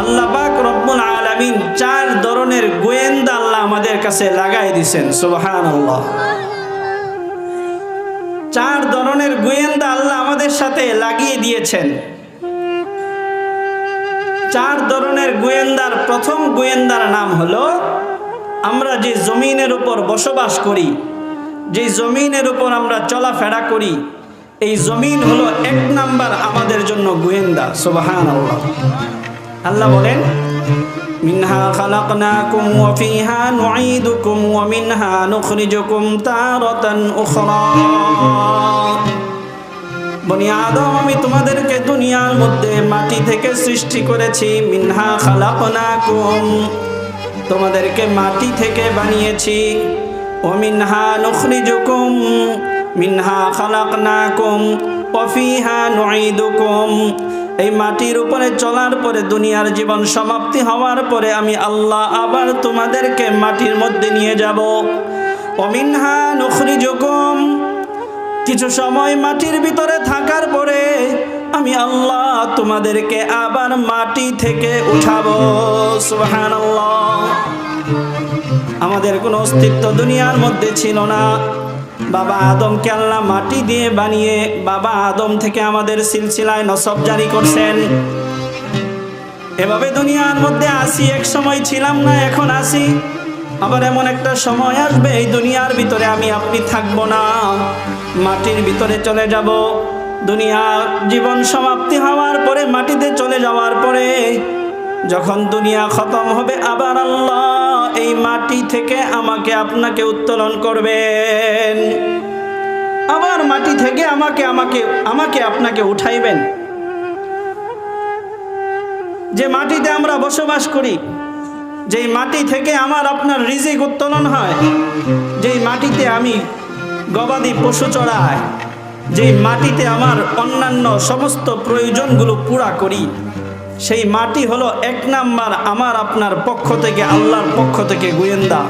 আল্লাহ পাক রব্বুল আলামিন 4 ধরনের গোয়েন্দা আল্লাহ আমাদের কাছে লাগাই দিয়েছেন। সুবহানাল্লাহ। 4 ধরনের গোয়েন্দা আল্লাহ আমাদের সাথে লাগিয়ে দিয়েছেন। 4 ধরনের গোয়েন্দার প্রথম গোয়েন্দার নাম হলো, আমরা যে জমিনের উপর বসবাস করি, যে জমিনের উপর আমরা চলাফেরা করি, এই জমিন হলো 1 নাম্বার আমাদের জন্য গোয়েন্দা। সুবহানাল্লাহ। আল্লাহ বলেন, মিনহা খালাকনাকুম ওয়া ফিহা নুঈদুকুম ওয়া মিনহা নুখরিজুকুম তারাতান উখরা। বনি আদম, আমি তোমাদেরকে দুনিয়ার মধ্যে মাটি থেকে সৃষ্টি করেছি। মিনহা খালাকনাকুম, তোমাদেরকে মাটি থেকে বানিয়েছি। ওয়া মিনহা নুখরিজুকুম, মিনহা খালাকনাকুম ওয়া ফিহা নুঈদুকুম। এই মাটির উপরে চলার পরে, দুনিয়ার জীবন সমাপ্তি হওয়ার পরে আমি আল্লাহ আবার তোমাদেরকে মাটির মধ্যে নিয়ে যাব। ওয়া মিনহা নুখরিজুকুম, কিছু সময় মাটির ভিতরে থাকার পরে আমি আল্লাহ তোমাদেরকে আবার মাটি থেকে উঠাবো। সুবহানাল্লাহ। আমাদের কোনো অস্তিত্ব দুনিয়ার মধ্যে ছিল না। বাবা আদমকে আল্লাহ মাটি দিয়ে বানিয়ে বাবা আদম থেকে আমাদের সিলসিলায় নসব জারি করছেন। এভাবে দুনিয়ার মধ্যে আসি, এক সময় ছিলাম না, এখন আসি। আবার এমন একটা সময় আসবে এই দুনিয়ার ভিতরে আমি আপনি থাকবো না, মাটির ভিতরে চলে যাব। দুনিয়া জীবন সমাপ্তি হওয়ার পরে, মাটিতে চলে যাওয়ার পরে যখন দুনিয়া খতম হবে, আবার আল্লাহ এই মাটি থেকে আমাকে আপনাকে উত্তোলন করবেন। আবার মাটি থেকে আমাকে আপনাকে উঠাইবেন। যে মাটিতে আমরা বসবাস করি, যেই মাটি থেকে আমার আপনার রিজিক উত্তোলন হয়, যেই মাটিতে আমি গবাদি পশু চড়াই, যেই মাটিতে আমার অন্যান্য সমস্ত প্রয়োজনগুলো পুরা করি, সেই মাটি হলো 1 নাম্বার আমার আপনার পক্ষ থেকে, আল্লাহর পক্ষ থেকে গোয়েন্দা।